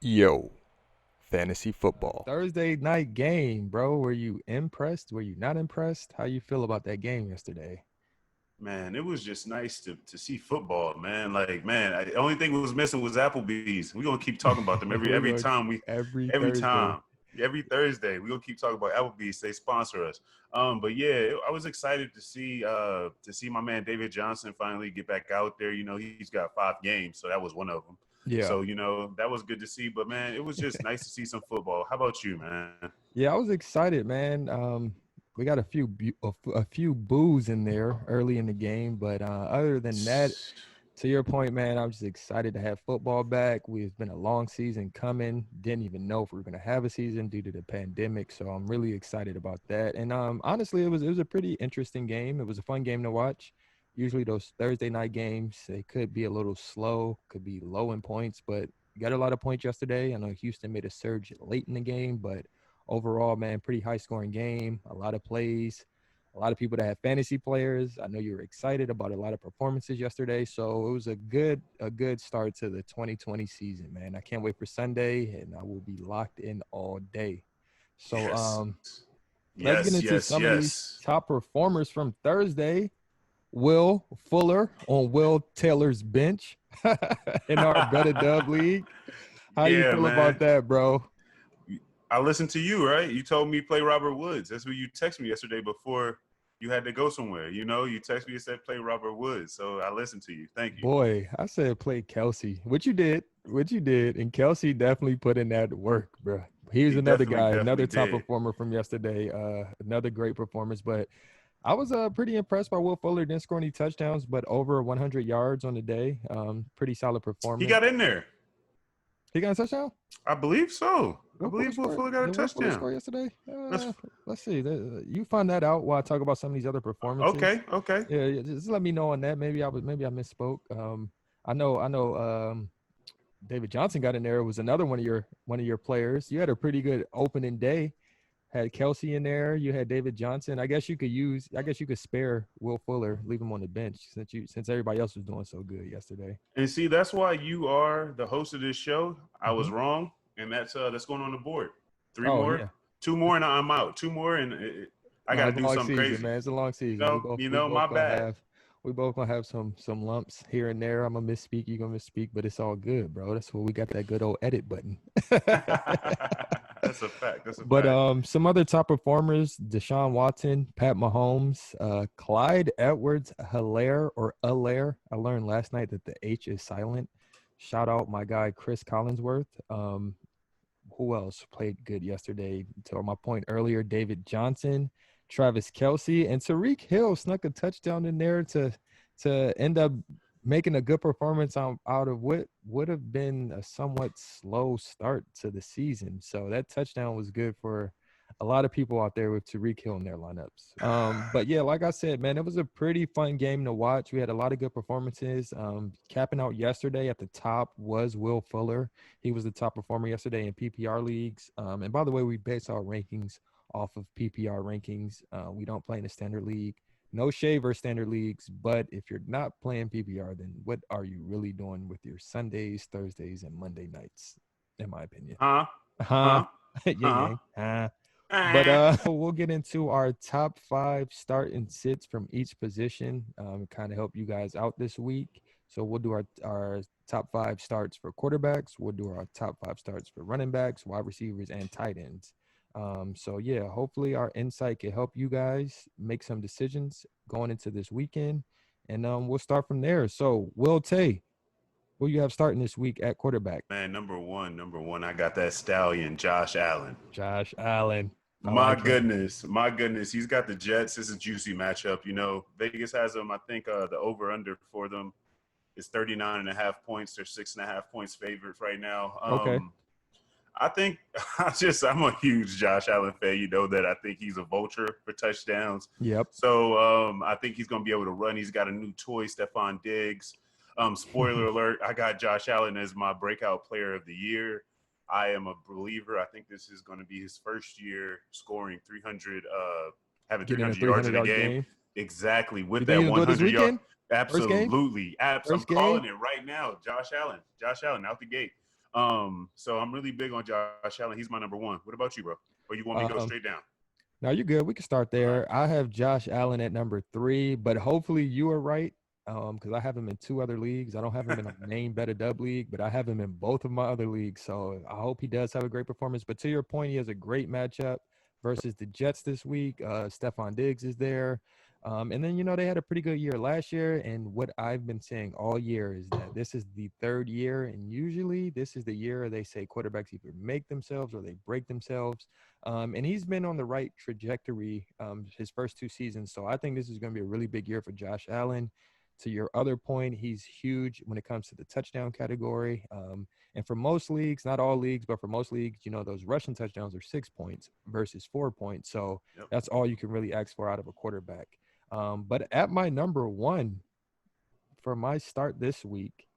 Yo, fantasy football. Thursday night game, bro. Were you impressed? Were you not impressed? How you feel about that game yesterday? Man, it was just nice to see football, man. The only thing was missing was Applebee's. We're gonna keep talking about them every We're every going time we every every Thursday. time. Every Thursday. We're gonna keep talking about Applebee's. They sponsor us. But yeah, I was excited to see my man David Johnson finally get back out there. He's got 5 games, so that was one of them. Yeah. So, that was good to see. But man, it was just nice to see some football. How about you, man? Yeah, I was excited, man. We got a few boos in there early in the game, but other than that, to your point, man, I'm just excited to have football back. It's been a long season coming. Didn't even know if we were going to have a season due to the pandemic, so I'm really excited about that. And honestly, it was a pretty interesting game. It was a fun game to watch. Usually those Thursday night games, they could be a little slow, could be low in points, but you got a lot of points yesterday. I know Houston made a surge late in the game, but overall, man, pretty high scoring game, a lot of plays, a lot of people that have fantasy players. I know you were excited about a lot of performances yesterday. So it was a good start to the 2020 season, man. I can't wait for Sunday, and I will be locked in all day. So Yes. let's get Yes, into yes, some of these yes. top performers from Thursday. Will Fuller on Will Taylor's bench in our Better Dub League. How you Yeah, feel about man. that, bro? I listened to you, right? You told me play Robert Woods. That's who you texted me yesterday before you had to go somewhere. You texted me and said play Robert Woods. So I listened to you. Thank you. Boy, I said play Kelsey. What you did, and Kelsey definitely put in that work, bro. He's He another definitely, guy, another definitely top did. performer from yesterday. Another great performance. But I was pretty impressed by Will Fuller. Didn't score any touchdowns, but over 100 yards on the day. Pretty solid He got performance. in there. He got a touchdown. I believe so. I Will Fuller believe Will scored. Fuller got a Did Will Fuller touchdown. score yesterday? Let's Let's see. You find that out while I talk about some of these other performances. okay, okay. Yeah, yeah, just let me know on that. Maybe I misspoke. I know. David Johnson got in there. It was another one of your players. You had a pretty good opening day. Had Kelsey in there. You had David Johnson. I guess you could spare Will Fuller, leave him on the bench since everybody else was doing so good yesterday. And see, that's why you are the host of this show. I Hmm. was wrong, and that's going on the board. Three Oh more, yeah. two more, and I'm out. Two more, and I got No, to it's a do long something season, crazy. man. It's a long You season. We know, both you we know, both my gonna bad. have we both gonna have some lumps here and there. I'm gonna misspeak. You gonna misspeak, but it's all good, bro. That's what we got that good old edit button. That's a fact. That's a But fact. some other top performers: Deshaun Watson, Pat Mahomes, Clyde Edwards-Helaire or Alaire. I learned last night that the H is silent. Shout out my guy Chris Collinsworth. Who else played good yesterday? To my point earlier, David Johnson, Travis Kelsey, and Tariq Hill snuck a touchdown in there to end up making a good performance out of what would have been a somewhat slow start to the season. So that touchdown was good for a lot of people out there with Tariq Hill in their lineups. But yeah, like I said, man, it was a pretty fun game to watch. We had a lot of good performances. Capping out yesterday at the top was Will Fuller. He was the top performer yesterday in PPR leagues. And by the way, we base our rankings off of PPR rankings. We don't play in a standard league. No shade versus standard leagues, but if you're not playing PPR, then what are you really doing with your Sundays, Thursdays, and Monday nights? In my opinion, Huh? huh? Huh? Yang Huh? yang, huh? But Eh. we'll get into our top 5 start and sits from each position. Kind of help you guys out this week. So we'll do our top 5 starts for quarterbacks. We'll do our top 5 starts for running backs, wide receivers, and tight ends. So yeah, hopefully our insight can help you guys make some decisions going into this weekend. And we'll start from there. So Will Tay, who you have starting this week at quarterback? Man, number one, I got that stallion, Josh Allen. Josh Allen. I My like him. goodness, my goodness. He's got the Jets. It's a juicy matchup. Vegas has them. I think the over-under for them is 39.5 points. They're 6.5 points favorites right now. Okay. I think I'm a huge Josh Allen fan. You know that I think he's a vulture for touchdowns. Yep. So I think he's going to be able to run. He's got a new toy, Stephon Diggs. Spoiler alert, I got Josh Allen as my breakout player of the year. I am a believer. I think this is going to be his first year scoring 300, having Getting a 300 yards 300 in a yard game. game. Exactly. You With think that he's gonna do it this 100 yard. weekend? First game? Absolutely. I'm First game? calling it right now. Josh Allen. Josh Allen out the gate. So I'm really big on Josh Allen. He's my number one. What about you, bro? Or you want me to go Um, straight down? Now you're good. We can start All right. there. I have Josh Allen at number 3, but hopefully you are right. Because I have him in 2 other leagues. I don't have him in a main bet a dub league, but I have him in both of my other leagues. So I hope he does have a great performance. But to your point, he has a great matchup versus the Jets this week. Stephon Diggs is there. And then, they had a pretty good year last year. And what I've been saying all year is that this is the 3rd year. And usually this is the year they say quarterbacks either make themselves or they break themselves. And he's been on the right trajectory his first 2 seasons. So I think this is going to be a really big year for Josh Allen. To your other point, he's huge when it comes to the touchdown category. And for most leagues, not all leagues, but for most leagues, those rushing touchdowns are 6 points versus 4 points. So Yep. that's all you can really ask for out of a quarterback. But at my number 1 for my start this week,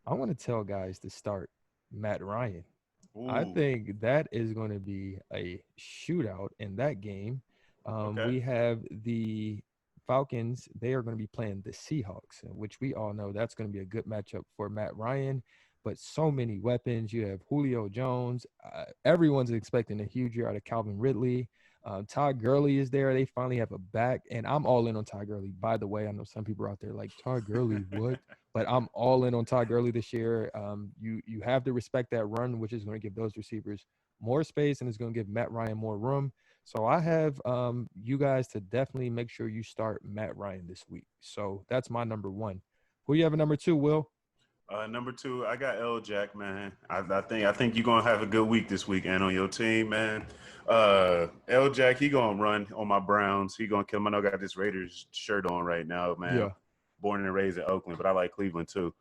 I want to tell guys to start Matt Ryan. I Ooh. think that is going to be a shootout in that game. Okay. We have the Falcons. They are going to be playing the Seahawks, which we all know that's going to be a good matchup for Matt Ryan. But so many weapons. You have Julio Jones. Everyone's expecting a huge year out of Calvin Ridley. Todd Gurley is there. They finally have a back, and I'm all in on Todd Gurley. By the way, I know some people are out there like, Todd Gurley, what? But I'm all in on Todd Gurley this year. You have to respect that run, which is going to give those receivers more space and is going to give Matt Ryan more room. So I have you guys to definitely make sure you start Matt Ryan this week. So that's my number 1. Who you have at number 2, Will? Number 2, I got L. Jack, man. I think you're gonna have a good week this week, and on your team, man. L. Jack, he gonna run on my Browns. He gonna kill him. I know I got this Raiders shirt on right now, man. Yeah. Born and raised in Oakland, but I like Cleveland too.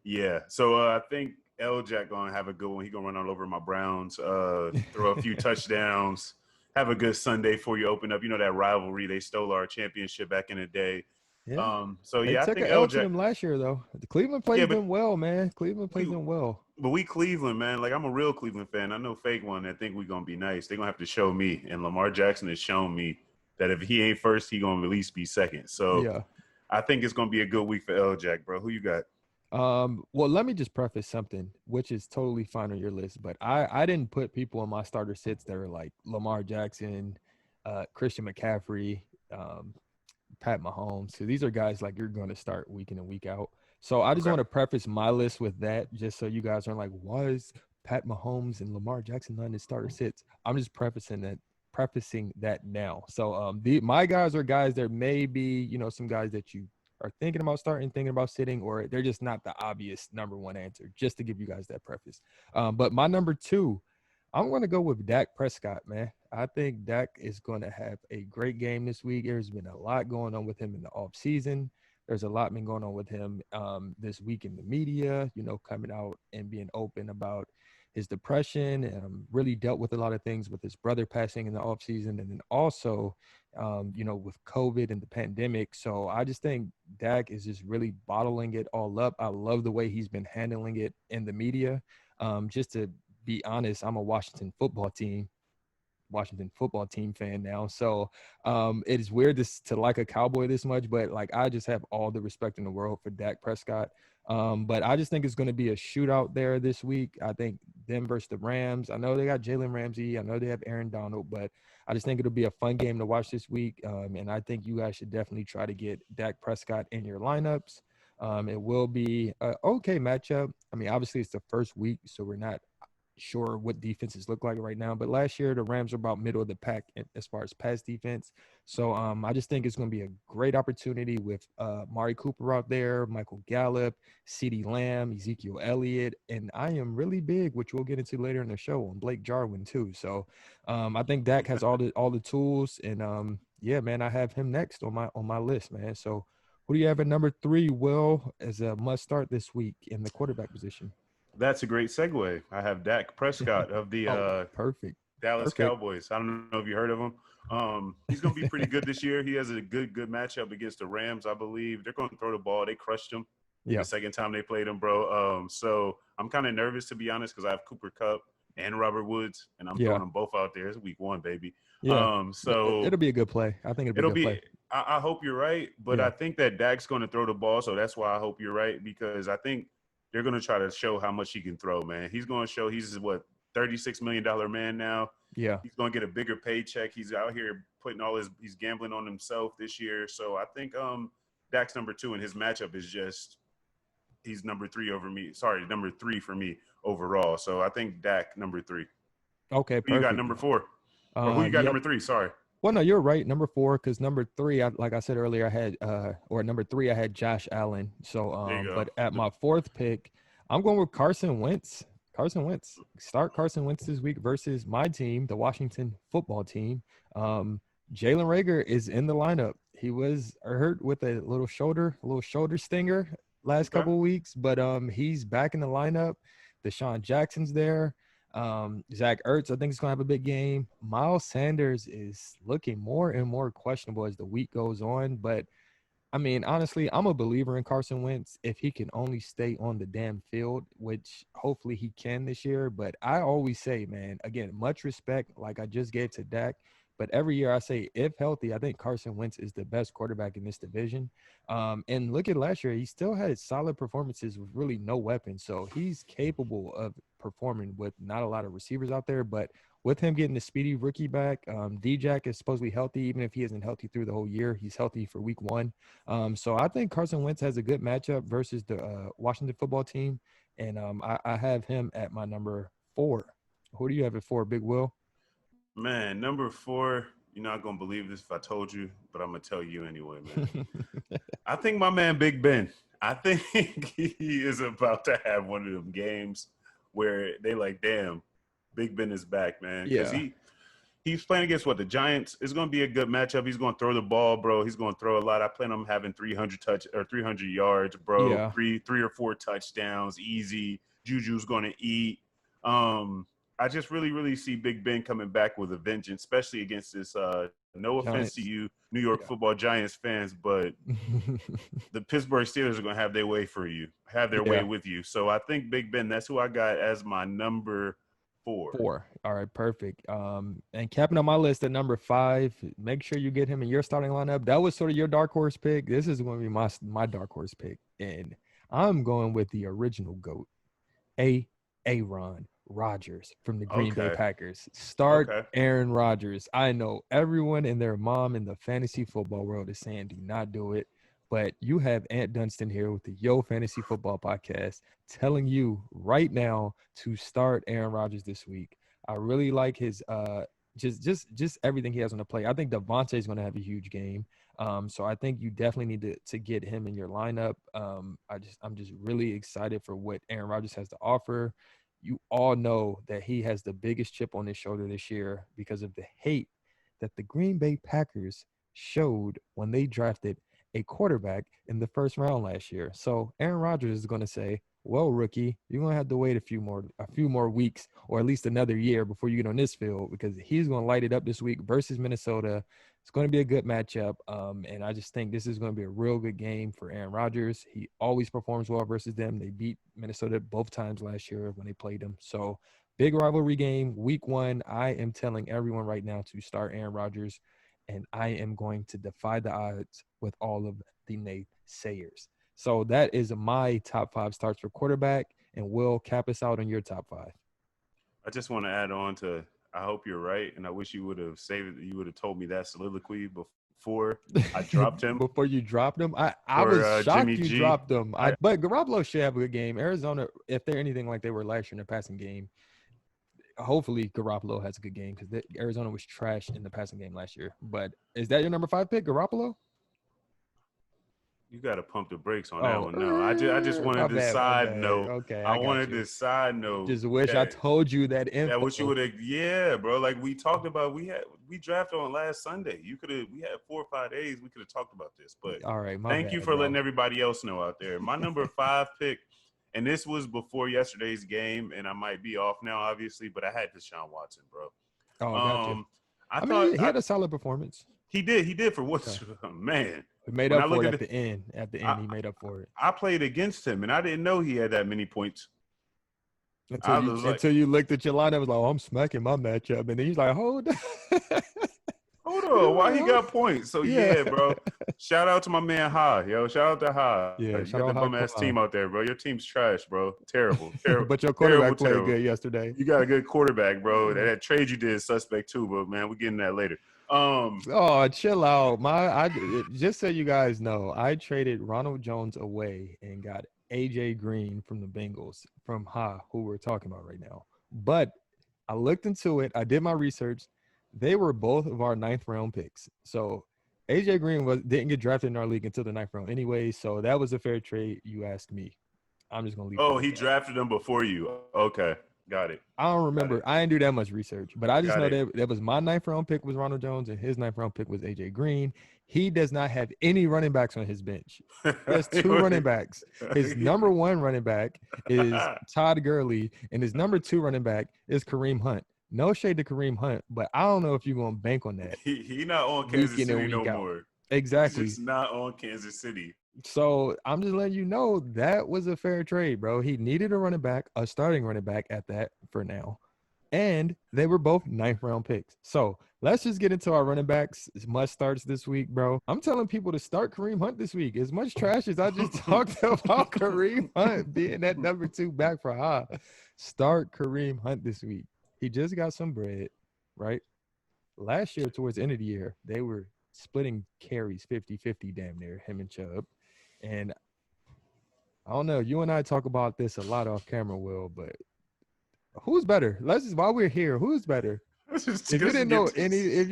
Yeah. So I think L. Jack gonna have a good one. He gonna run all over my Browns. Throw a few touchdowns. Have a good Sunday before you open up. You know that rivalry. They stole our championship back in the day. Yeah. So They yeah, I took think an L. L to Jack. them last year, though. The Cleveland Yeah, plays but them well, man. Cleveland plays we them well. but we Cleveland, man. Like I'm a real Cleveland fan. I know fake one that think we gonna be nice. They're gonna have to show me. And Lamar Jackson has shown me that if he ain't first, he gonna at least be second. So Yeah. I think it's gonna be a good week for L. Jack, bro. Who you got? Well, let me just preface something, which is totally fine on your list, but I didn't put people on my starter sits that are like Lamar Jackson, Christian McCaffrey, Pat Mahomes. So these are guys like you're going to start week in and week out. So I just Okay. want to preface my list with that, just so you guys aren't like, why is Pat Mahomes and Lamar Jackson not in his starter sits? I'm just prefacing that now. So my guys are guys there may be, some guys that you are thinking about starting, thinking about sitting, or they're just not the obvious number 1 answer, just to give you guys that preface. But my number 2, I'm going to go with Dak Prescott, man. I think Dak is going to have a great game this week. There's been a lot going on with him in the offseason. There's a lot been going on with him this week in the media, coming out and being open about his depression, and really dealt with a lot of things with his brother passing in the offseason, and then also, with COVID and the pandemic. So I just think Dak is just really bottling it all up. I love the way he's been handling it in the media. Just to be honest, I'm a Washington football team fan now. So it is weird to like a Cowboy this much, but like I just have all the respect in the world for Dak Prescott. But I just think it's going to be a shootout there this week. I think them versus the Rams. I know they got Jalen Ramsey. I know they have Aaron Donald, but I just think it'll be a fun game to watch this week. And I think you guys should definitely try to get Dak Prescott in your lineups. It will be an okay matchup. I mean, obviously it's the first week, so we're not sure what defenses look like right now, but last year the Rams were about middle of the pack as far as pass defense. So I just think it's going to be a great opportunity with Mari Cooper out there, Michael Gallup, CeeDee Lamb, Ezekiel Elliott, and I am really big, which we'll get into later in the show, on Blake Jarwin too. So I think Dak has all the tools, and yeah, man, I have him next on my list, man. So who do you have at number 3, Will, as a must start this week in the quarterback position? That's a great segue. I have Dak Prescott of the Perfect. Dallas Cowboys. I don't know if you heard of him. He's going to be pretty good this year. He has a good matchup against the Rams, I believe. They're going to throw the ball. They crushed him the second time they played him, bro. So I'm kind of nervous, to be honest, because I have Cooper Kupp and Robert Woods, and I'm throwing them both out there. It's week 1, baby. Yeah. So it'll be a good play. I think it'll be a good play. I hope you're right, but I think that Dak's going to throw the ball, so that's why I hope you're right, because I think they're going to try to show how much he can throw, man. He's going to show he's what, $36 million man now. Yeah. He's going to get a bigger paycheck. He's out here putting he's gambling on himself this year. So I think Dak's number 2, and his matchup is just he's number 3 over me. Sorry, number 3 for me overall. So I think Dak number 3. Okay, perfect. Who you got number 4? Or who you got number 3? Sorry. Well, no, you're right. Number 4, because number 3, like I said earlier, I had or number 3, I had Josh Allen. So, There you go. but at my 4th pick, I'm going with Carson Wentz. Carson Wentz. Start Carson Wentz this week versus my team, the Washington football team. Jalen Reagor is in the lineup. He was hurt with a little shoulder stinger last couple of weeks, but he's back in the lineup. Deshaun Jackson's there. Zach Ertz, I think, is going to have a big game. Miles Sanders is looking more and more questionable as the week goes on. But, I mean, honestly, I'm a believer in Carson Wentz if he can only stay on the damn field, which hopefully he can this year. But I always say, man, again, much respect, like I just gave to Dak. But every year I say, if healthy, I think Carson Wentz is the best quarterback in this division. And look at last year, he still had solid performances with really no weapons. So he's capable of performing with not a lot of receivers out there. But with him getting the speedy rookie back, D-Jack is supposedly healthy, even if he isn't healthy through the whole year. He's healthy for week 1. So I think Carson Wentz has a good matchup versus the Washington football team. And I have him at my number 4. Who do you have it for, Big Will? Man, number 4, you're not going to believe this if I told you, but I'm going to tell you anyway, man. I think my man Big Ben, I think he is about to have one of them games where they like, damn, Big Ben is back, man. Because he's playing against, the Giants. It's going to be a good matchup. He's going to throw the ball, bro. He's going to throw a lot. I plan on having 300 yards, bro. Yeah. 3 or 4 touchdowns, easy. Juju's going to eat. I just really, really see Big Ben coming back with a vengeance, especially against this, no offense to you, New York football Giants fans, but the Pittsburgh Steelers are going to have their way way with you. So I think Big Ben, that's who I got as my number 4. All right, perfect. And capping on my list at number 5, make sure you get him in your starting lineup. That was sort of your dark horse pick. This is going to be my dark horse pick. And I'm going with the original GOAT, Aaron Rodgers from the Green Bay Packers. Start Aaron Rodgers. I know everyone and their mom in the fantasy football world is saying do not do it, but you have Ant Dunstan here with the Yo Fantasy Football Podcast telling you right now to start Aaron Rodgers this week. I really like his just everything he has on the plate. I think Devontae is going to have a huge game. So I think you definitely need to get him in your lineup. I'm just really excited for what Aaron Rodgers has to offer. You all know that he has the biggest chip on his shoulder this year because of the hate that the Green Bay Packers showed when they drafted a quarterback in the first round last year. So Aaron Rodgers is going to say, well, rookie, you're going to have to wait a few more weeks or at least another year before you get on this field because he's going to light it up this week versus Minnesota. It's going to be a good matchup, and I just think this is going to be a real good game for Aaron Rodgers. He always performs well versus them. They beat Minnesota both times last year when they played them. So big rivalry game, week 1. I am telling everyone right now to start Aaron Rodgers, and I am going to defy the odds with all of the naysayers. So that is my top 5 starts for quarterback, and we'll cap us out on your top 5. I just want to add on to I hope you're right, and I wish you would have told me that soliloquy before I dropped him. Before you dropped him? I was shocked Jimmy you G. dropped him. But Garoppolo should have a good game. Arizona, if they're anything like they were last year in the passing game, hopefully Garoppolo has a good game because Arizona was trash in the passing game last year. But is that your number 5 pick, Garoppolo? You got to pump the brakes on that one. No, I just wanted this side note. Okay, I wanted this side note. Just wish I told you that info. I wish you would have. Yeah, bro. Like we talked about, we drafted on last Sunday. We had 4 or 5 days. We could have talked about this. But all right, thank you for letting everybody else know out there. My number 5 pick, and this was before yesterday's game, and I might be off now, obviously, but I had Deshaun Watson, bro. Oh, gotcha. I thought he had a solid performance. He did for what's man. He made up for it at the end. At the end, he made up for it. I played against him, and I didn't know he had that many points. Until you looked at your lineup, I was like, oh, I'm smacking my matchup. And then he's like, hold on. Hold on, why he got points? So Yeah. yeah, bro. Shout out to my man Ha, yo. Shout out to Ha. Yeah, You shout got out that Ha bum ass Kwan. team out there, bro. Your team's trash, bro. Terrible, terrible, But your terrible, quarterback played terrible. good yesterday. You got a good quarterback, bro. That trade you did is suspect too, but man, we're getting that later. Oh, chill out. Just so you guys know, I traded Ronald Jones away and got AJ Green from the Bengals from who we're talking about right now. But I looked into it. I did my research. They were both of our 9th-round picks. So AJ Green didn't get drafted in our league until the 9th round anyway. So that was a fair trade. You asked me. I'm just gonna leave. Oh, he drafted them before you. Okay, got it. I don't remember. I didn't do that much research, but I just know Got it. that was my 9th-round pick was Ronald Jones, and his 9th-round pick was AJ Green. He does not have any running backs on his bench. He has 2 running backs. His number 1 running back is Todd Gurley, and his number 2 running back is Kareem Hunt. No shade to Kareem Hunt, but I don't know if you're gonna bank on that. He not on Kansas City no out. more. Exactly. He's just not on Kansas City. So I'm just letting you know that was a fair trade, bro. He needed a running back, a starting running back at that for now. And they were both 9th-round picks. So let's just get into our running backs. Must starts this week, bro. I'm telling people to start Kareem Hunt this week. As much trash as I just talked about Kareem Hunt being that number 2 back for start Kareem Hunt this week. He just got some bread, right? Last year, towards the end of the year, they were splitting carries 50-50 damn near, him and Chubb. And I don't know, you and I talk about this a lot off camera, Will, but who's better? While we're here, who's better? If you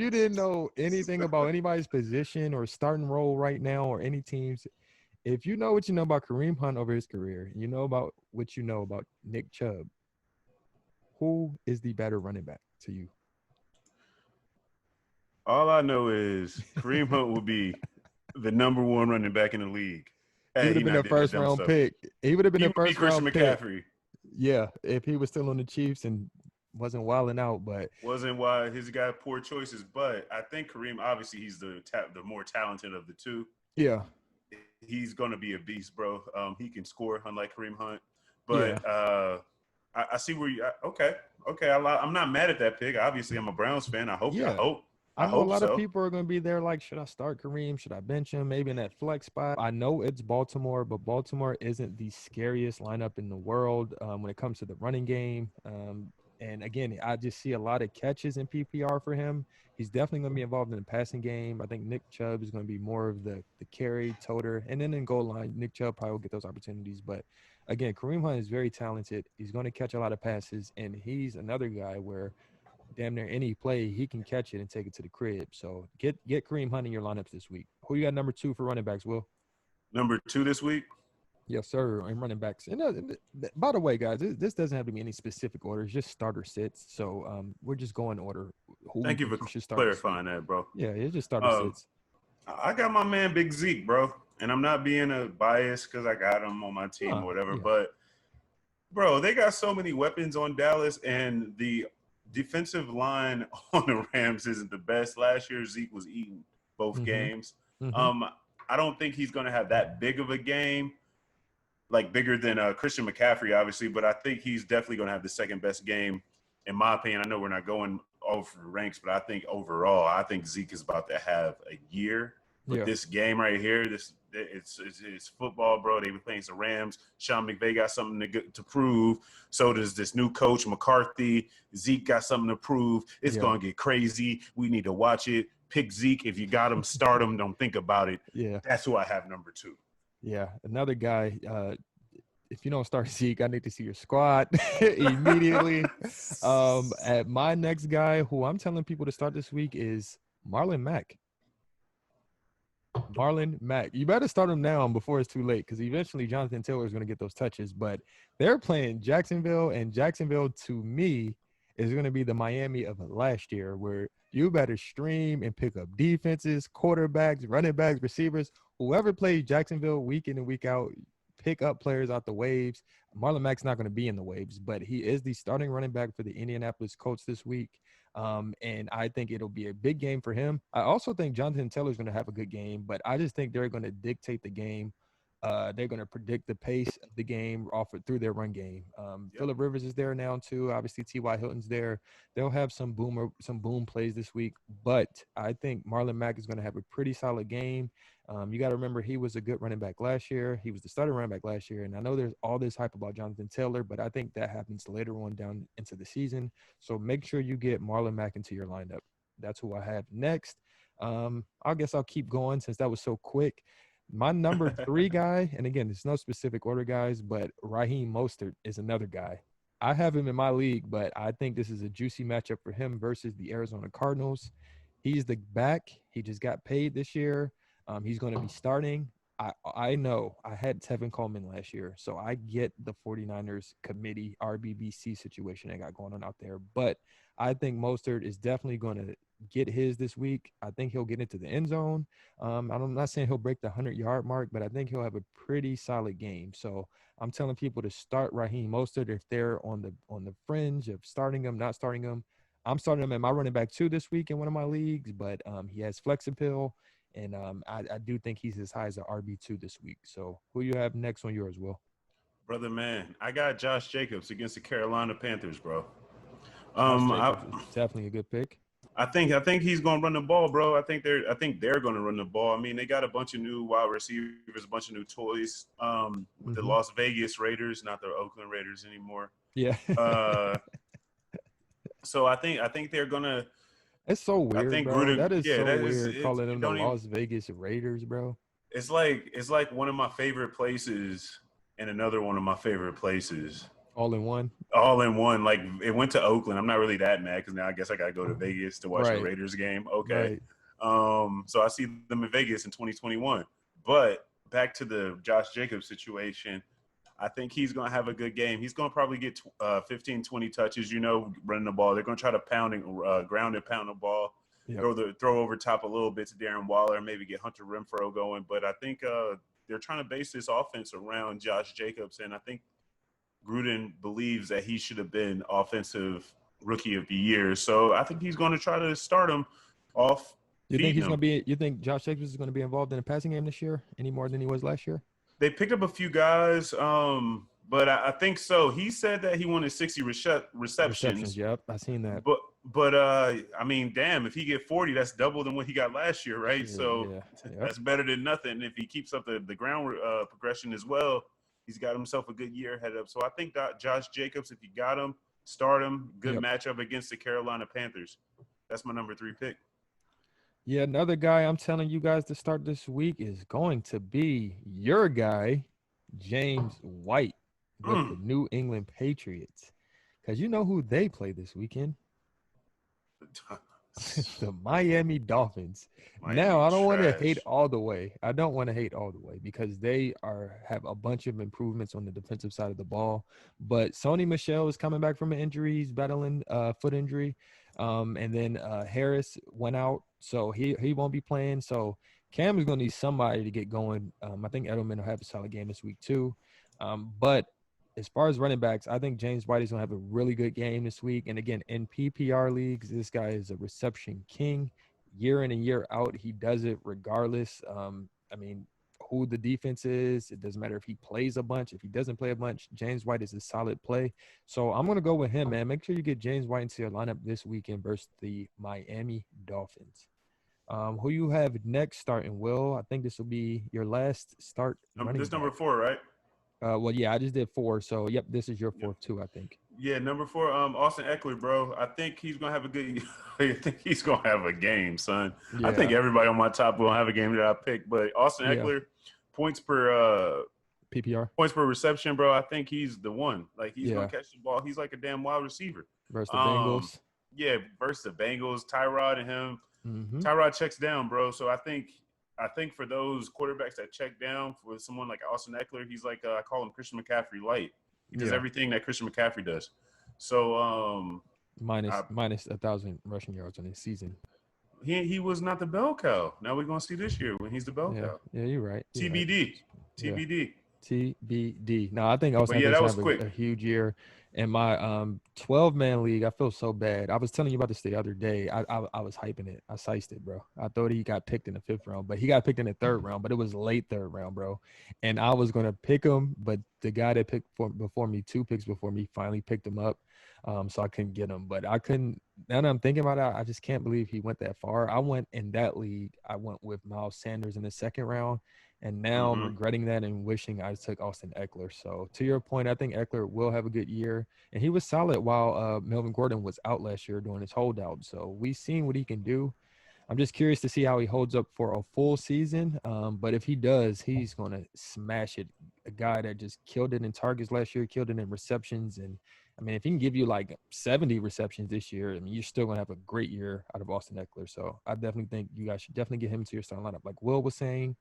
didn't know anything about anybody's position or starting role right now or any teams, if you know what you know about Kareem Hunt over his career, you know about what you know about Nick Chubb, who is the better running back to you? All I know is Kareem Hunt will be the number 1 running back in the league. He would have been a 1st-round pick. He would have been a 1st-round pick. McCaffrey. Yeah, if he was still on the Chiefs and wasn't wilding out, but wasn't why he's got poor choices. But I think Kareem, obviously, he's the more talented of the two. Yeah, he's gonna be a beast, bro. He can score, unlike Kareem Hunt. But yeah. I see where you. Okay. I'm not mad at that pick. Obviously, I'm a Browns fan. I hope. I know a lot of people are going to be there like, should I start Kareem? Should I bench him? Maybe in that flex spot. I know it's Baltimore, but Baltimore isn't the scariest lineup in the world when it comes to the running game. And again, I just see a lot of catches in PPR for him. He's definitely going to be involved in the passing game. I think Nick Chubb is going to be more of the carry, toter. And then in goal line, Nick Chubb probably will get those opportunities. But again, Kareem Hunt is very talented. He's going to catch a lot of passes. And he's another guy where damn near any play, he can catch it and take it to the crib. So get Kareem Hunt in your lineups this week. Who you got number 2 for running backs, Will? Number 2 this week? Yes, sir. And running backs. And by the way, guys, this doesn't have to be any specific order. It's just starter sits. So we're just going order. Thank you for clarifying that, bro. Yeah, it's just starter sits. I got my man Big Zeke, bro. And I'm not being a bias because I got him on my team or whatever. Yeah. But, bro, they got so many weapons on Dallas, and the defensive line on the Rams isn't the best. Last year, Zeke was eating both games. I don't think he's going to have that big of a game, like bigger than Christian McCaffrey, obviously, but I think he's definitely going to have the second best game, in my opinion. I know we're not going over ranks, but I think overall, I think Zeke is about to have a year. But this game right here, it's football, bro. They were playing the Rams. Sean McVay got something to prove. So does this new coach, McCarthy. Zeke got something to prove. It's going to get crazy. We need to watch it. Pick Zeke. If you got him, start him. Don't think about it. Yeah. That's who I have number 2. Yeah. Another guy, if you don't start Zeke, I need to see your squad immediately. At my next guy, who I'm telling people to start this week, is Marlon Mack. Marlon Mack. You better start him now before it's too late, because eventually Jonathan Taylor is going to get those touches. But they're playing Jacksonville, and Jacksonville, to me, is going to be the Miami of last year, where you better stream and pick up defenses, quarterbacks, running backs, receivers. Whoever plays Jacksonville week in and week out, pick up players out the waves. Marlon Mack's not going to be in the waves, but he is the starting running back for the Indianapolis Colts this week. And I think it'll be a big game for him. I also think Jonathan Taylor's going to have a good game, but I just think they're going to dictate the game They're going to predict the pace of the game offered through their run game. Yep. Phillip Rivers is there now too. Obviously, T.Y. Hilton's there. They'll have some boom plays this week, but I think Marlon Mack is going to have a pretty solid game. You got to remember he was a good running back last year. He was the starting running back last year, and I know there's all this hype about Jonathan Taylor, but I think that happens later on down into the season. So make sure you get Marlon Mack into your lineup. That's who I have next. I guess I'll keep going since that was so quick. My number 3 guy, and again, there's no specific order, guys, but Raheem Mostert is another guy. I have him in my league, but I think this is a juicy matchup for him versus the Arizona Cardinals. He's the back. He just got paid this year. He's going to be starting. I know I had Tevin Coleman last year, so I get the 49ers committee RBBC situation they got going on out there. But I think Mostert is definitely going to get his this week. I think he'll get into the end zone. I'm not saying he'll break the 100-yard mark, but I think he'll have a pretty solid game. So I'm telling people to start Raheem Mostert if they're on the fringe of starting him, not starting him. I'm starting him at my running back 2 this week in one of my leagues, but he has flex appeal, and I do think he's as high as an RB2 this week. So who you have next on yours, Will? Brother, man, I got Josh Jacobs against the Carolina Panthers, bro. Definitely a good pick. I think he's gonna run the ball, bro. I think they're gonna run the ball. I mean, they got a bunch of new wide receivers, a bunch of new toys. With the Las Vegas Raiders, not the Oakland Raiders anymore. Yeah. So I think they're gonna. It's so weird, I think bro. Gruden, That is yeah, so that weird is, calling them the Las Vegas Raiders, bro. It's like one of my favorite places and another one of my favorite places. All in one. All in one. Like, it went to Oakland. I'm not really that mad because now I guess I got to go to Vegas to watch the Raiders game. Okay. Right. So I see them in Vegas in 2021. But back to the Josh Jacobs situation, I think he's going to have a good game. He's going to probably get 15, 20 touches, running the ball. They're going to try to ground and pound the ball. Yep. Throw over top a little bit to Darren Waller, maybe get Hunter Renfrow going. But I think they're trying to base this offense around Josh Jacobs, and I think Gruden believes that he should have been offensive rookie of the year. So I think he's going to try to start him off. You think Josh Jacobs is going to be involved in the passing game this year any more than he was last year? They picked up a few guys, but I think so. He said that he wanted 60 receptions. Yep, I seen that. But I mean, damn, if he get 40, that's double than what he got last year, right? Yeah, so Yep. That's better than nothing. If he keeps up the ground progression as well, he's got himself a good year ahead of. So I think that Josh Jacobs, if you got him, start him. Good matchup against the Carolina Panthers. That's my number 3 pick. Yeah, another guy I'm telling you guys to start this week is going to be your guy, James White, with the New England Patriots. Because you know who they play this weekend? The Miami Dolphins. Now, I don't want to hate all the way. I don't want to hate all the way because they have a bunch of improvements on the defensive side of the ball. But Sony Michel is coming back from an injury. He's battling foot injury. And then Harris went out, so he won't be playing. So Cam is going to need somebody to get going. I think Edelman will have a solid game this week too. But as far as running backs, I think James White is going to have a really good game this week. And again, in PPR leagues, this guy is a reception king. Year in and year out, he does it regardless. I mean, who the defense is, it doesn't matter if he plays a bunch. If he doesn't play a bunch, James White is a solid play. So I'm going to go with him, man. Make sure you get James White into your lineup this weekend versus the Miami Dolphins. Who you have next starting, Will? I think this will be your last start. This number 4, right? Well, yeah, I just did 4. So, yep, this is your 4th too, I think. Yeah, number 4, Austin Eckler, bro. I think he's gonna have a good. I think he's gonna have a game, son. Yeah. I think everybody on my top will have a game that I picked, but Austin Eckler, points per PPR, points per reception, bro. I think he's the one. Like, he's gonna catch the ball. He's like a damn wide receiver. Versus the Bengals. Yeah, versus the Bengals. Tyrod and him. Mm-hmm. Tyrod checks down, bro. So I think for those quarterbacks that check down, for someone like Austin Eckler, he's like I call him Christian McCaffrey light. He does everything that Christian McCaffrey does. So minus 1,000 rushing yards on his season. He was not the bell cow. Now we're gonna see this year when he's the bell cow. Yeah, you're right. TBD. TBD. No, I think Austin Eckler's having a huge year. In my 12-man league, I feel so bad. I was telling you about this the other day. I was hyping it. I sized it, bro. I thought he got picked in the 5th round, but he got picked in the 3rd round, but it was late 3rd round, bro. And I was gonna pick him, but the guy that picked before me, 2 picks before me, finally picked him up. So I couldn't get him. But I couldn't. Now that I'm thinking about it, I just can't believe he went that far. I went in that league. I went with Miles Sanders in the 2nd round. And now I'm Mm-hmm. regretting that and wishing I took Austin Eckler. So to your point, I think Eckler will have a good year. And he was solid while Melvin Gordon was out last year doing his holdout. So we've seen what he can do. I'm just curious to see how he holds up for a full season. But if he does, he's going to smash it. A guy that just killed it in targets last year, killed it in receptions. And I mean, if he can give you like 70 receptions this year, I mean, you're still going to have a great year out of Austin Eckler. So I definitely think you guys should definitely get him to your starting lineup. Like Will was saying,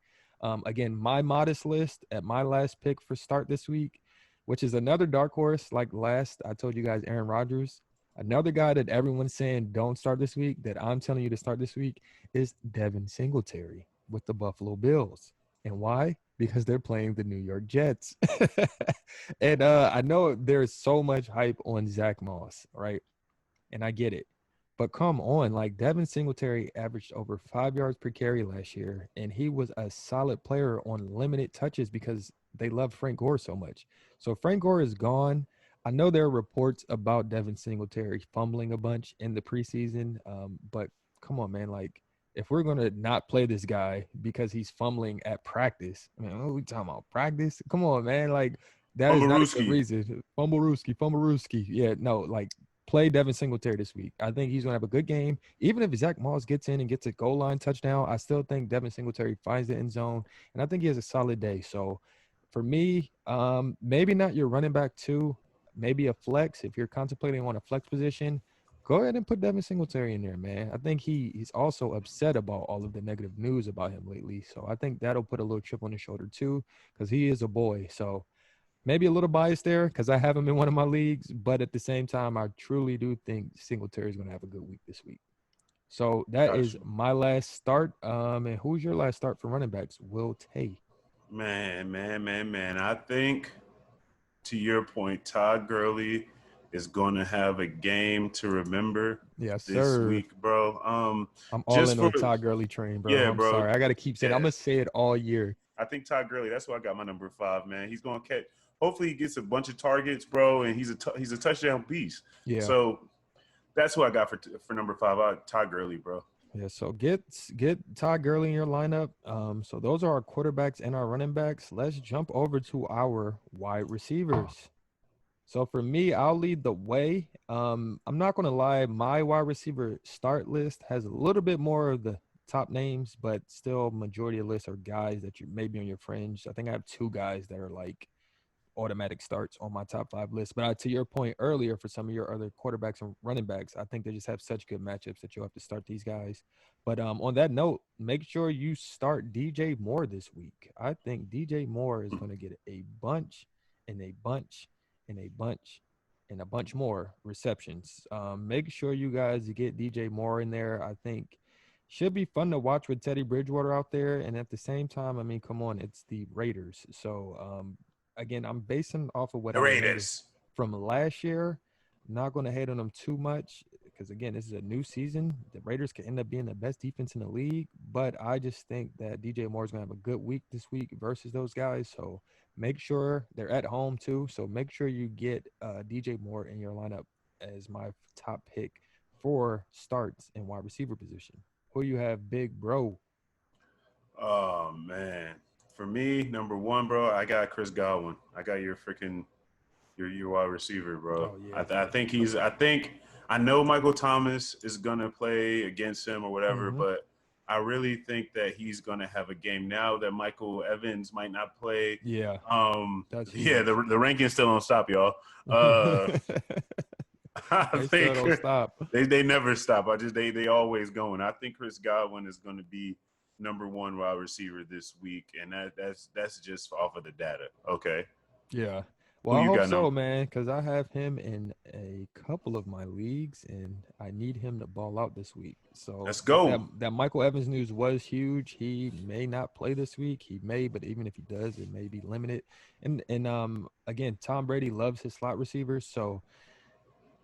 again, my modest list at my last pick for start this week, which is another dark horse. Like last, I told you guys, Aaron Rodgers. Another guy that everyone's saying don't start this week, that I'm telling you to start this week, is Devin Singletary with the Buffalo Bills. And why? Because they're playing the New York Jets. And I know there's so much hype on Zach Moss, right? And I get it. But come on, like Devin Singletary averaged over 5 yards per carry last year, and he was a solid player on limited touches because they love Frank Gore so much. So Frank Gore is gone. I know there are reports about Devin Singletary fumbling a bunch in the preseason, but come on, man. Like, if we're going to not play this guy because he's fumbling at practice, I mean, what are we talking about? Practice? Come on, man. Like, that is not a good Bumbarooski. reason. Fumble-rooski. Yeah, no, like, play Devin Singletary this week. I think he's going to have a good game. Even if Zach Moss gets in and gets a goal line touchdown, I still think Devin Singletary finds the end zone, and I think he has a solid day. So for me, maybe not your running back two, maybe a flex. If you're contemplating on a flex position, go ahead and put Devin Singletary in there, man. I think he's also upset about all of the negative news about him lately. So I think that'll put a little chip on his shoulder too, because he is a boy. So maybe a little biased there because I have him in one of my leagues, but at the same time, I truly do think Singletary is going to have a good week this week. So that is Gotcha. my last start. And who's your last start for running backs? Will Tay. Man. I think, to your point, Todd Gurley is going to have a game to remember Yes, this sir. week, bro. I'm all Just in for on Todd Gurley train, bro. yeah, I'm bro. sorry. I got to keep saying it. I'm Yeah, going to say it all year. I think Todd Gurley. That's why I got my number 5, man. He's going to catch. Hopefully, he gets a bunch of targets, bro, and he's a touchdown beast. Yeah. So that's who I got for number 5. Todd Gurley, bro. Yeah, so get Todd Gurley in your lineup. So those are our quarterbacks and our running backs. Let's jump over to our wide receivers. So for me, I'll lead the way. I'm not gonna lie, my wide receiver start list has a little bit more of the top names, but still majority of the list are guys that you maybe on your fringe. I think I have 2 guys that are like automatic starts on my top 5 list. But to your point earlier, for some of your other quarterbacks and running backs, I think they just have such good matchups that you'll have to start these guys. But on that note, make sure you start DJ Moore this week. I think DJ Moore is going to get a bunch and a bunch and a bunch and a bunch more receptions. Make sure you guys get DJ Moore in there. I think should be fun to watch with Teddy Bridgewater out there. And at the same time, I mean, come on, it's the Raiders. So again, I'm basing off of what The I remember Raiders. from last year. I'm not going to hate on them too much because, again, this is a new season. The Raiders could end up being the best defense in the league, but I just think that DJ Moore is going to have a good week this week versus those guys. So make sure they're at home too. So make sure you get DJ Moore in your lineup as my top pick for starts in wide receiver position. Who you have, big bro? Oh man, for me, number 1, bro, I got Chris Godwin. I got your wide receiver, bro. Oh yeah, I think he's. I know Michael Thomas is gonna play against him or whatever, Mm-hmm. but I really think that he's gonna have a game now that Michael Evans might not play. Yeah, that's Yeah, huge. the rankings still don't stop, y'all. Uh, I They still think don't stop. they never stop. They always going. I think Chris Godwin is going to be number 1 wide receiver this week, and that's just off of the data. Okay. Yeah. Well, Who I you hope got so, number? man, because I have him in a couple of my leagues, and I need him to ball out this week. So, Let's but that go. that Michael Evans news was huge. He may not play this week. He may, but even if he does, it may be limited. And again, Tom Brady loves his slot receivers, so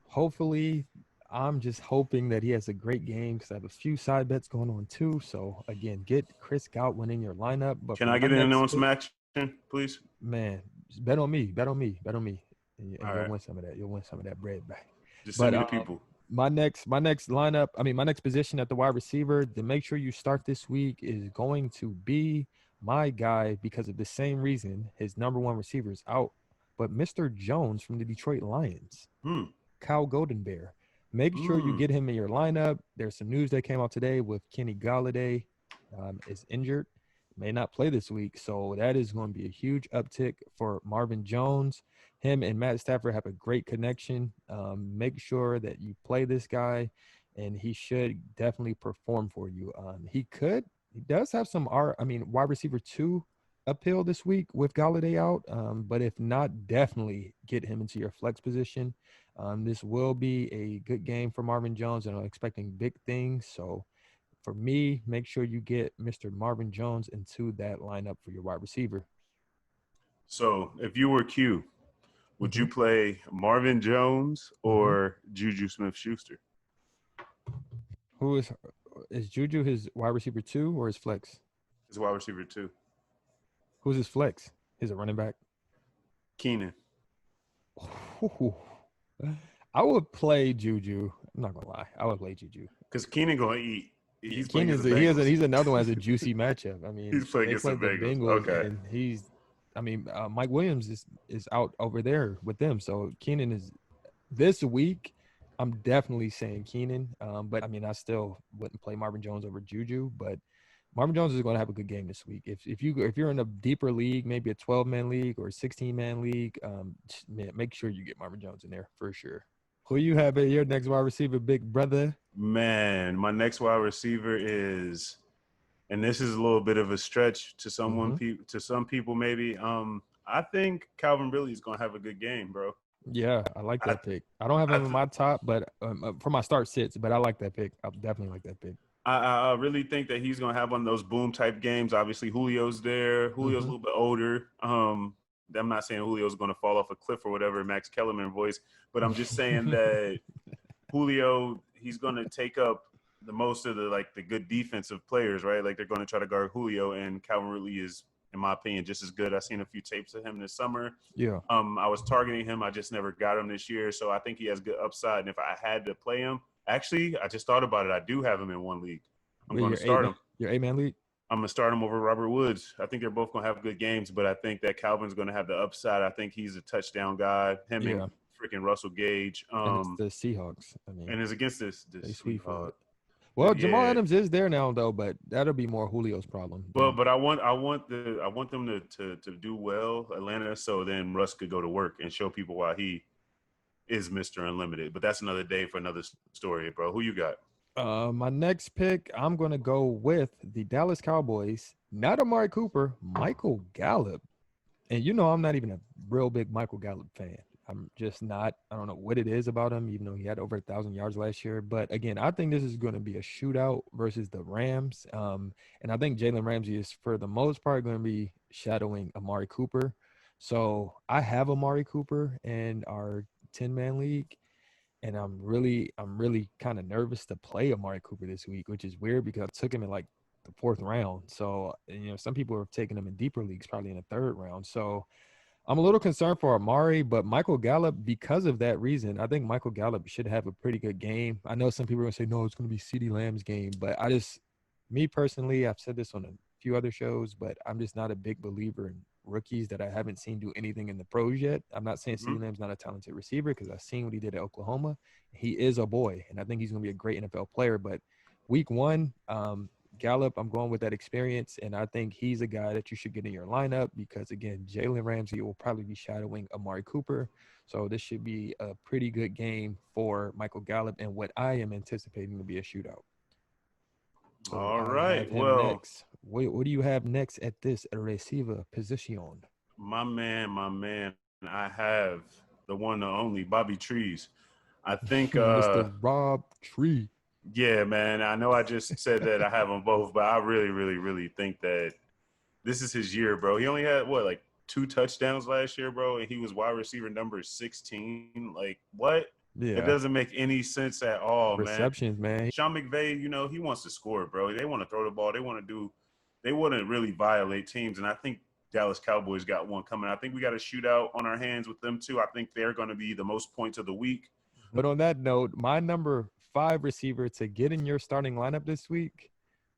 hopefully, I'm just hoping that he has a great game because I have a few side bets going on too. So again, get Chris Godwin in your lineup. But Can for I my get in next on some pick, action, please? man, just bet on me, bet on me, bet on me, and All you'll right. win some of that. You'll win some of that bread back. Just send But me the people. my next lineup, I mean my next position at the wide receiver to make sure you start this week is going to be my guy because of the same reason. His number one receiver is out, but Mr. Jones from the Detroit Lions. Hmm. Kyle Golden Bear. Make sure you Hmm. get him in your lineup. There's some news that came out today with Kenny Galladay is injured, may not play this week. So that is going to be a huge uptick for Marvin Jones. Him and Matt Stafford have a great connection. Make sure that you play this guy, and he should definitely perform for you. He does have some wide receiver two uphill this week with Galladay out. But if not, definitely get him into your flex position. This will be a good game for Marvin Jones, and I'm expecting big things. So for me, make sure you get Mr. Marvin Jones into that lineup for your wide receiver. So if you were Q, would Mm-hmm. you play Marvin Jones Mm-hmm. or Juju Smith-Schuster? Who is Juju his wide receiver two or his flex? His wide receiver too. Who's his flex? He's a running back. Keenan. I would play Juju. I'm not gonna lie. I would play Juju. Because Keenan gonna eat. Yeah, He's playing Keenan's against the Bengals. he's another one as a juicy matchup. I He's mean, playing they against the played the Bengals. Bengals, Okay. and Mike Williams is out over there with them. So Keenan is this week. I'm definitely saying Keenan, but I mean, I still wouldn't play Marvin Jones over Juju. But Marvin Jones is going to have a good game this week. If you're in a deeper league, maybe a 12-man league or a 16-man league, man, make sure you get Marvin Jones in there for sure. Who you have at your next wide receiver, big brother? Man, my next wide receiver is, and this is a little bit of a stretch to to some people maybe. I think Calvin Ridley is gonna have a good game, bro. Yeah, I like I that pick. I don't have I him in my top, but for my start sits, but I like that pick. I definitely like that pick. I really think that he's gonna have one of those boom type games. Obviously, Julio's there. Julio's a Mm-hmm. little bit older. I'm not saying Julio's gonna fall off a cliff or whatever, Max Kellerman voice, but I'm just saying that Julio, he's gonna take up the most of the good defensive players, right? Like they're gonna try to guard Julio, and Calvin Ridley is, in my opinion, just as good. I've seen a few tapes of him this summer. Yeah. I was targeting him. I just never got him this year. So I think he has good upside. And if I had to play him, actually, I just thought about it. I do have him in one league. I'm Wait, going to start him. your 8-man league? I'm going to start him over Robert Woods. I think they're both going to have good games, but I think that Calvin's going to have the upside. I think he's a touchdown guy. Him and Yeah. freaking Russell Gage. And it's the Seahawks. I mean, And it's against the they sweet for Seahawks. it. Well, Jamal Yeah. Adams is there now though, but that'll be more Julio's problem. But I want them to do well, Atlanta, so then Russ could go to work and show people why he is Mr. Unlimited. But that's another day for another story, bro. Who you got? My next pick, I'm gonna go with the Dallas Cowboys. Not Amari Cooper, Michael Gallup. And I'm not even a real big Michael Gallup fan. I'm just not. I don't know what it is about him, even though he had over 1,000 yards last year. But again, I think this is going to be a shootout versus the Rams. And I think Jalen Ramsey is, for the most part, going to be shadowing Amari Cooper. So I have Amari Cooper in our 10-man league, and I'm really kind of nervous to play Amari Cooper this week, which is weird because I took him in like the 4th round. So some people have taken him in deeper leagues, probably in the 3rd round. So I'm a little concerned for Amari, but Michael Gallup, because of that reason, I think Michael Gallup should have a pretty good game. I know some people are going to say, no, it's going to be CeeDee Lamb's game, but me personally, I've said this on a few other shows, but I'm just not a big believer in rookies that I haven't seen do anything in the pros yet. I'm not saying Mm-hmm. CeeDee Lamb's not a talented receiver because I've seen what he did at Oklahoma. He is a boy, and I think he's going to be a great NFL player, but week 1, Gallup, I'm going with that experience, and I think he's a guy that you should get in your lineup because, again, Jalen Ramsey will probably be shadowing Amari Cooper. So this should be a pretty good game for Michael Gallup and what I am anticipating to be a shootout. So All I right. have him Well, next. What do you have next at this receiver position? my man. I have the one and only Bobby Trees. I think, Mr. Rob Tree. yeah, man. I know I just said that I have them both, but I really, really, really think that this is his year, bro. He only had like 2 touchdowns last year, bro, and he was wide receiver number 16. Like, what? It Yeah. doesn't make any sense at all, man. Receptions, man. Sean McVay, he wants to score, bro. They want to throw the ball. They want to really violate teams. And I think Dallas Cowboys got one coming. I think we got a shootout on our hands with them too. I think they're going to be the most points of the week. But on that note, my number 5 receiver to get in your starting lineup this week,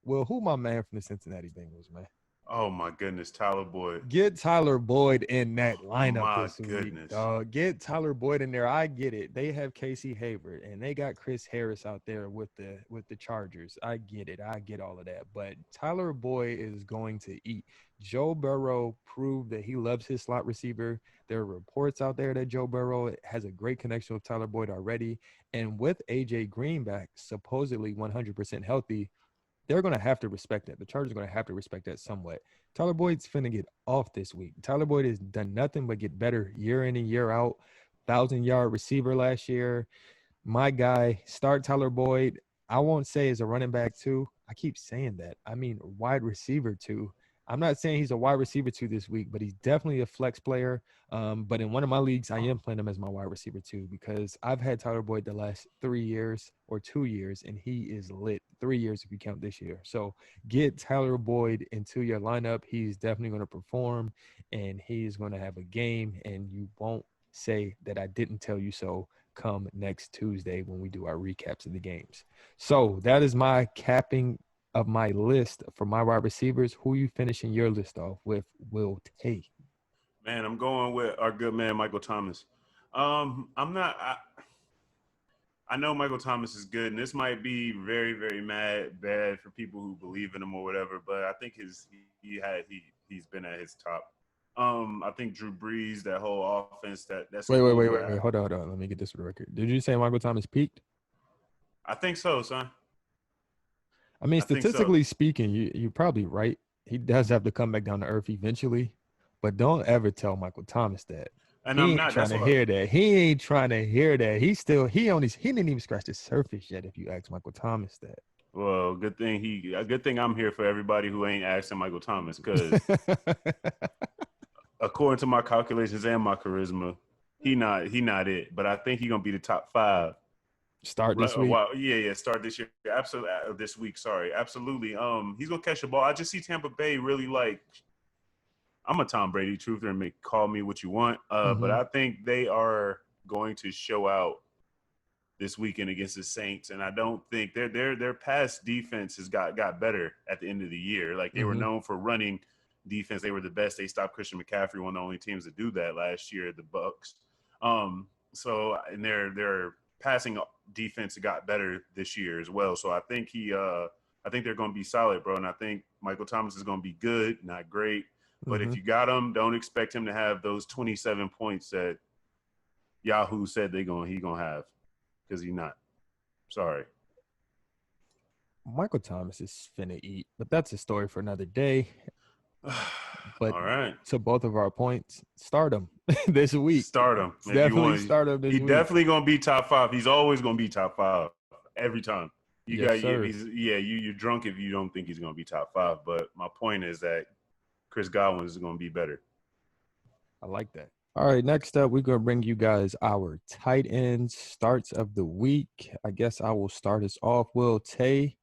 well, who my man from the Cincinnati Bengals, man? Oh my goodness, Tyler Boyd. Get Tyler Boyd in that lineup My this goodness. week, dog. Get Tyler Boyd in there. I get it. They have Casey Hayward and they got Chris Harris out there with the Chargers. I get it. I get all of that. But Tyler Boyd is going to eat. Joe Burrow proved that he loves his slot receiver. There are reports out there that Joe Burrow has a great connection with Tyler Boyd already. And with AJ Green back, supposedly 100% healthy, they're going to have to respect that. The Chargers are going to have to respect that somewhat. Tyler Boyd's finna get off this week. Tyler Boyd has done nothing but get better year in and year out. 1,000-yard receiver last year. My guy, start Tyler Boyd. I won't say as a running back too. I keep saying that. I mean wide receiver too. I'm not saying he's a wide receiver two this week, but he's definitely a flex player. But in one of my leagues, I am playing him as my wide receiver two because I've had Tyler Boyd the last 3 years or 2 years, and he is lit. 3 years if you count this year. So get Tyler Boyd into your lineup. He's definitely going to perform, and he's going to have a game, and you won't say that I didn't tell you so come next Tuesday when we do our recaps of the games. So that is my capping of my list for my wide receivers. Who you finishing your list off with, Will Tay? Man, I'm going with our good man Michael Thomas. I know Michael Thomas is good, and this might be very, very bad for people who believe in him or whatever. But I think he's been at his top. I think Drew Brees, that whole offense, that's wait. Hold on. Let me get this for the record. Did you say Michael Thomas peaked? I think so, son. I mean, statistically speaking, you're probably right. He does have to come back down to earth eventually, but don't ever tell Michael Thomas that. And he I'm ain't not trying to hear that. He ain't trying to hear that. He didn't even scratch the surface yet. If you ask Michael Thomas that. Well, good thing I'm here for everybody who ain't asking Michael Thomas, because according to my calculations and my charisma, he not it. But I think he's gonna be the top 5. Start this week. Yeah. Start this year. Absolutely. This week. Sorry. Absolutely. He's gonna catch the ball. I just see Tampa Bay really like. I'm a Tom Brady truther, and call me what you want. But I think they are going to show out this weekend against the Saints, and I don't think their pass defense has got better at the end of the year. Like, they were known for running defense. They were the best. They stopped Christian McCaffrey, one of the only teams to do that last year, the Bucks. So and their passing defense got better this year as well. So I think they're going to be solid, bro. And I think Michael Thomas is going to be good, not great. But if you got him, don't expect him to have those 27 points that Yahoo said he going to have, because he's not. Sorry. Michael Thomas is finna eat, but that's a story for another day. But all right, to both of our points, start him this week. Start him. Definitely start him this week. He's definitely going to be top 5. He's always going to be top 5 every time. You're drunk if you don't think he's going to be top 5. But my point is that Chris Godwin is going to be better. I like that. All right, next up, we're going to bring you guys our tight ends starts of the week. I guess I will start us off. Will Tay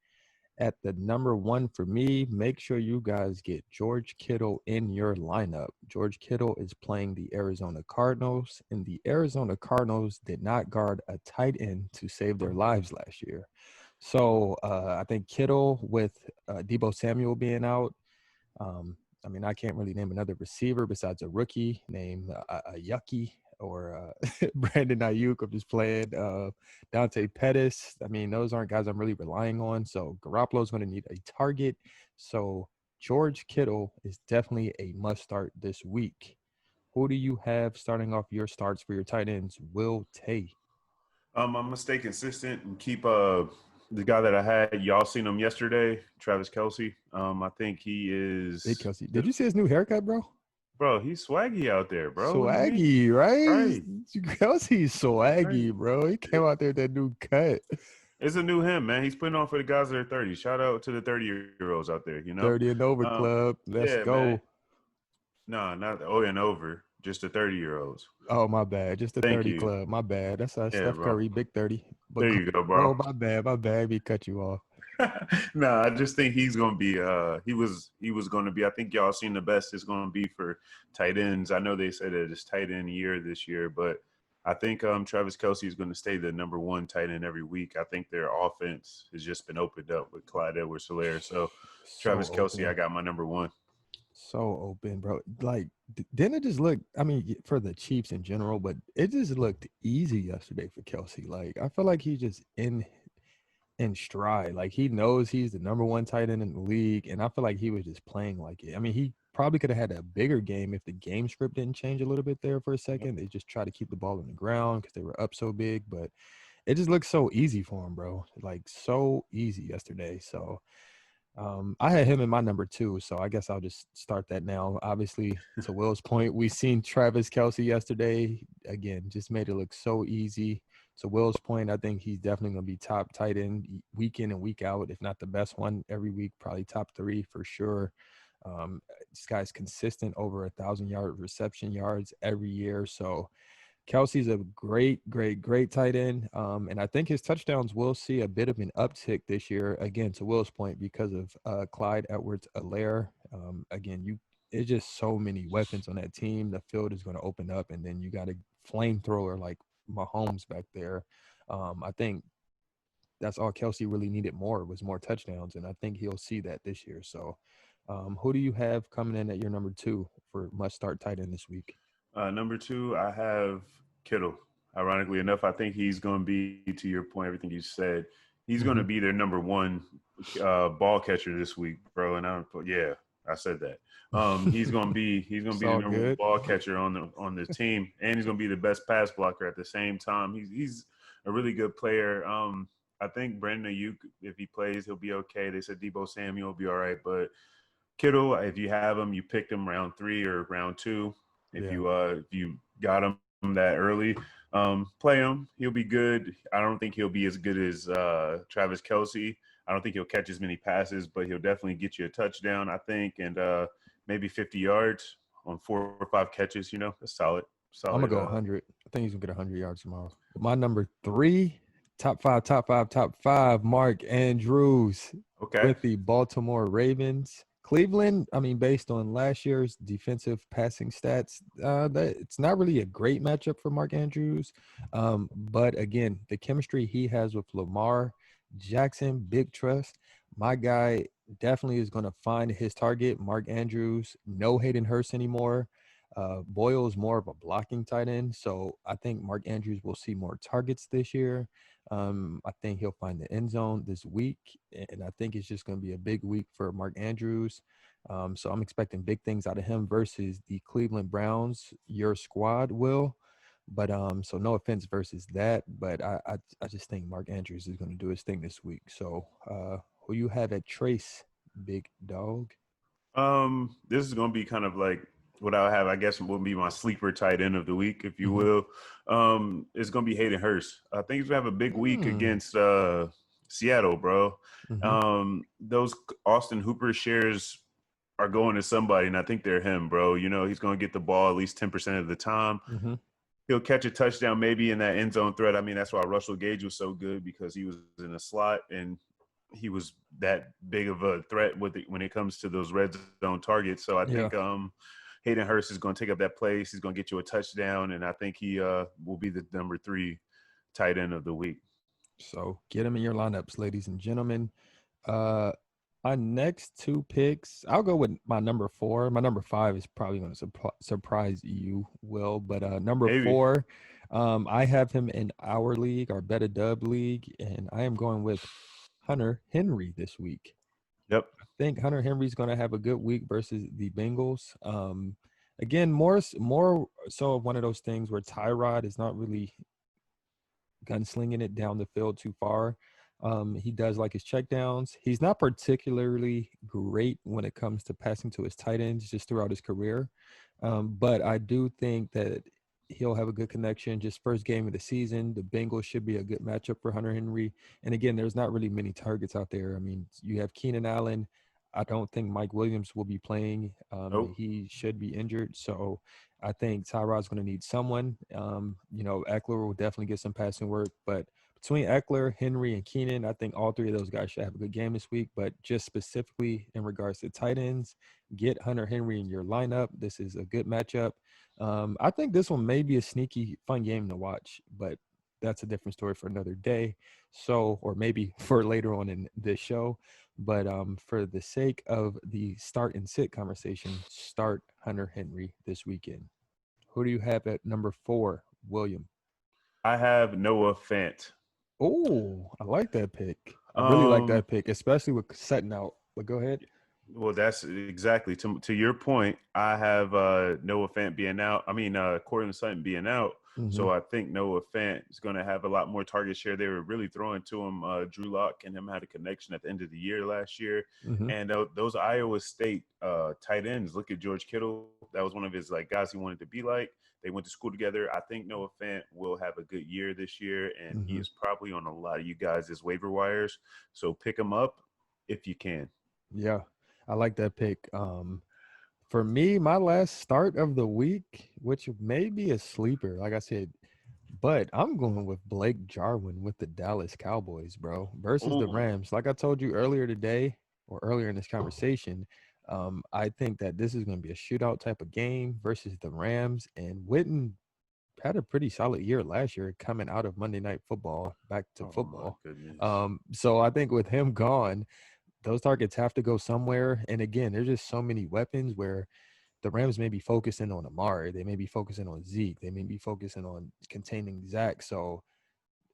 at the number 1 for me. Make sure you guys get George Kittle in your lineup. George Kittle is playing the Arizona Cardinals, and the Arizona Cardinals did not guard a tight end to save their lives last year. So I think Kittle, with Deebo Samuel being out, I mean, I can't really name another receiver besides a rookie named Yucky or Brandon Ayuk. I'm just playing Dante Pettis. I mean, those aren't guys I'm really relying on. So Garoppolo's going to need a target. So George Kittle is definitely a must start this week. Who do you have starting off your starts for your tight ends? Will Tay. I'm going to stay consistent and keep the guy that I had. Y'all seen him yesterday, Travis Kelce. I think he is. Big Kelce. Did you see his new haircut, bro? Bro, he's swaggy out there, bro. What do you mean? Swaggy, right? Right. Kelsey's Right. swaggy, bro. He came out there with that new cut. It's a new him, man. He's putting on for the guys that are 30. Shout out to the 30-year-olds out there, you know? 30 and over Um, club. Let's yeah, man. go. No, not the and over, just the 30-year-olds. Oh, my bad. Just the Thank 30 you. club. My bad. That's Yeah, Steph bro. Curry, big 30. But There you go, go, bro. my bad. My bad. We cut you off. No, I just think he's gonna be he was gonna be, I think y'all seen the best it's gonna be for tight ends. I know they said that it's tight end year this year, but I think Travis Kelce is gonna stay the number one tight end every week. I think their offense has just been opened up with Clyde Edwards-Helaire. So So Travis Kelce, I open. got my number one. So open, bro. Like, didn't it just look, I mean, for the Chiefs in general, but it just looked easy yesterday for Kelsey. Like, I feel like he's just in stride. Like, he knows he's the number one tight end in the league, and I feel like he was just playing like it. I mean, he probably could have had a bigger game if the game script didn't change a little bit there for a second. They just tried to keep the ball on the ground because they were up so big, but it just looked so easy for him, bro. Like, so easy yesterday. So I had him in my number two, so I guess I'll just start that now. Obviously, to Will's point, we seen Travis Kelce yesterday. Again, just made it look so easy. To Will's point, I think he's definitely going to be top tight end week in and week out, if not the best one every week, probably top three for sure. This guy's consistent over 1,000-yard reception yards every year. So Kelsey's a great tight end. And I think his touchdowns will see a bit of an uptick this year, again, to Will's point, because of Clyde Edwards-Helaire. Again, it's just so many weapons on that team. The field is going to open up, and then you got a flamethrower like Mahomes back there. I think that's all Kelsey really needed was more touchdowns, and I think he'll see that this year. So who do you have coming in at your number two for must-start tight end this week? Number two, I have Kittle. Ironically enough, I think he's going to be, to your point, everything you said, he's going to be their number one ball catcher this week, bro. And I said that. He's going to be It's the all number one good. ball catcher on the team, and he's going to be the best pass blocker at the same time. He's a really good player. I think Brandon Ayuk, if he plays, he'll be okay. They said Debo Samuel will be all right, but Kittle, if you have him, you picked him round 3 or round 2. If Yeah. you got him that early, play him. He'll be good. I don't think he'll be as good as Travis Kelce. I don't think he'll catch as many passes, but he'll definitely get you a touchdown, I think, and maybe 50 yards on 4 or 5 catches. You know, that's solid. I'm gonna Solid. go 100. I think he's gonna get 100 yards tomorrow. My number three, top five. Mark Andrews Okay. with the Baltimore Ravens. Cleveland, I mean, based on last year's defensive passing stats, that it's not really a great matchup for Mark Andrews. But again, the chemistry he has with Lamar Jackson, big trust. My guy definitely is going to find his target. Mark Andrews, no Hayden Hurst anymore. Boyle is more of a blocking tight end, so I think Mark Andrews will see more targets this year. I think he'll find the end zone this week, and I think it's just going to be a big week for Mark Andrews. So I'm expecting big things out of him versus the Cleveland Browns, your squad will. But so no offense versus that, but I just think Mark Andrews is going to do his thing this week. So who you have at Trace, big dog? This is gonna be kind of like what I'll have, I guess, will be my sleeper tight end of the week, if you Mm-hmm. will. It's gonna be Hayden Hurst. I think he's gonna have a big week Mm. against Seattle, bro. Mm-hmm. Those Austin Hooper shares are going to somebody, and I think they're him, bro. You know, he's gonna get the ball at least 10% of the time. Mm-hmm. He'll catch a touchdown maybe in that end zone threat. I mean, that's why Russell Gage was so good, because he was in a slot and he was that big of a threat when it comes to those red zone targets. So I Yeah. think Hayden Hurst is going to take up that place. He's going to get you a touchdown, and I think he will be the number 3 tight end of the week. So get him in your lineups, ladies and gentlemen. My next two picks, I'll go with my number 4. My number 5 is probably going to surprise you, Will. But number Maybe. 4, I have him in our league, our Bet a Dub league, and I am going with Hunter Henry this week. Yep. I think Hunter Henry's going to have a good week versus the Bengals. Again, more so of one of those things where Tyrod is not really gunslinging it down the field too far. He does like his checkdowns. He's not particularly great when it comes to passing to his tight ends just throughout his career. But I do think that he'll have a good connection. Just first game of the season, the Bengals should be a good matchup for Hunter Henry. And again, there's not really many targets out there. I mean, you have Keenan Allen. I don't think Mike Williams will be playing. Nope. He should be injured. So I think Tyrod's going to need someone. Eckler will definitely get some passing work. But between Eckler, Henry, and Keenan, I think all three of those guys should have a good game this week. But just specifically in regards to tight ends, get Hunter Henry in your lineup. This is a good matchup. I think this one may be a sneaky, fun game to watch, but that's a different story for another day. So, or maybe for later on in this show. But for the sake of the start and sit conversation, start Hunter Henry this weekend. Who do you have at number 4, William? I have Noah Fant. Oh, I like that pick. I really like Um, that pick, especially with setting out. But go ahead. Well, that's exactly to your point. I have Noah Fant being out. I mean, Cortland Sutton being out. Mm-hmm. So I think Noah Fant is going to have a lot more target share. They were really throwing to him. Drew Lock and him had a connection at the end of the year last year. Mm-hmm. And those Iowa State tight ends. Look at George Kittle. That was one of his guys he wanted to be like. They went to school together. I think Noah Fant will have a good year this year, and he Mm-hmm. is probably on a lot of you guys' waiver wires. So pick him up if you can. Yeah, I like that pick. For me, my last start of the week, which may be a sleeper, like I said, but I'm going with Blake Jarwin with the Dallas Cowboys, bro, versus the Oh, Rams. Like I told you earlier today or earlier in this conversation, I think that this is going to be a shootout type of game versus the Rams. And Witten had a pretty solid year last year coming out of Monday Night Football back to oh my football. goodness. So I think with him gone, those targets have to go somewhere. And again, there's just so many weapons where the Rams may be focusing on Amari, they may be focusing on Zeke, they may be focusing on containing Zach. So,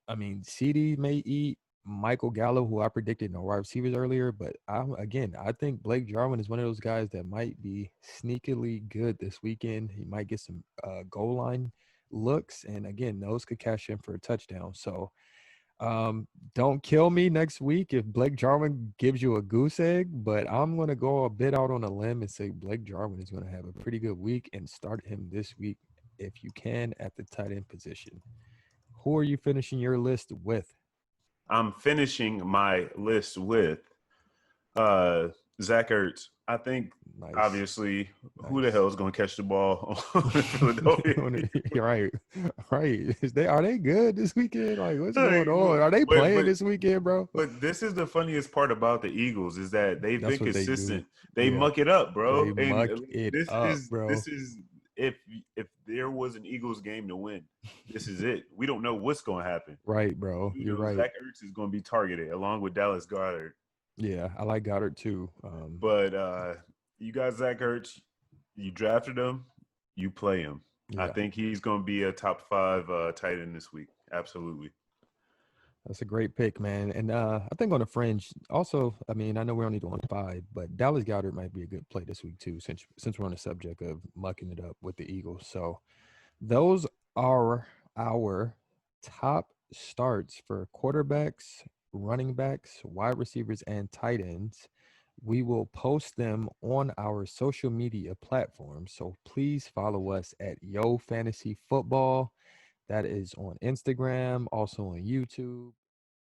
I mean, CD may eat Michael Gallo, who I predicted in the wide receivers earlier, but I think Blake Jarwin is one of those guys that might be sneakily good this weekend. He might get some goal line looks, and again, those could cash in for a touchdown. So, don't kill me next week if Blake Jarwin gives you a goose egg, but I'm going to go a bit out on a limb and say Blake Jarwin is going to have a pretty good week and start him this week if you can at the tight end position. Who are you finishing your list with? I'm finishing my list with Zach Ertz. I think Nice. obviously who the Nice. hell is going to catch the ball on Philadelphia? You're right. Right. Are they good this weekend? Like, what's Like, going on? Are they but, playing but this weekend, bro? but this is the funniest part about the Eagles is that they've been That's what they do. consistent. They Yeah. muck it up, They bro. And muck it this up, is bro. this is if there was an Eagles game to win, this is it. We don't know what's going to happen. Right, bro. You You're know, right. Zach Ertz is going to be targeted along with Dallas Goddard. Yeah, I like Goddard too. But you got Zach Ertz. You drafted him. You play him. I Yeah, think he's going to be a top 5 tight end this week. Absolutely. that's a great pick, man. And I think on the fringe, also, I mean, I know we're only doing 5, but Dallas Goddard might be a good play this week too, since we're on the subject of mucking it up with the Eagles. So those are our top starts for quarterbacks, running backs, wide receivers, and tight ends. We will post them on our social media platforms. So please follow us at Yo Fantasy Football. That is on Instagram, also on YouTube.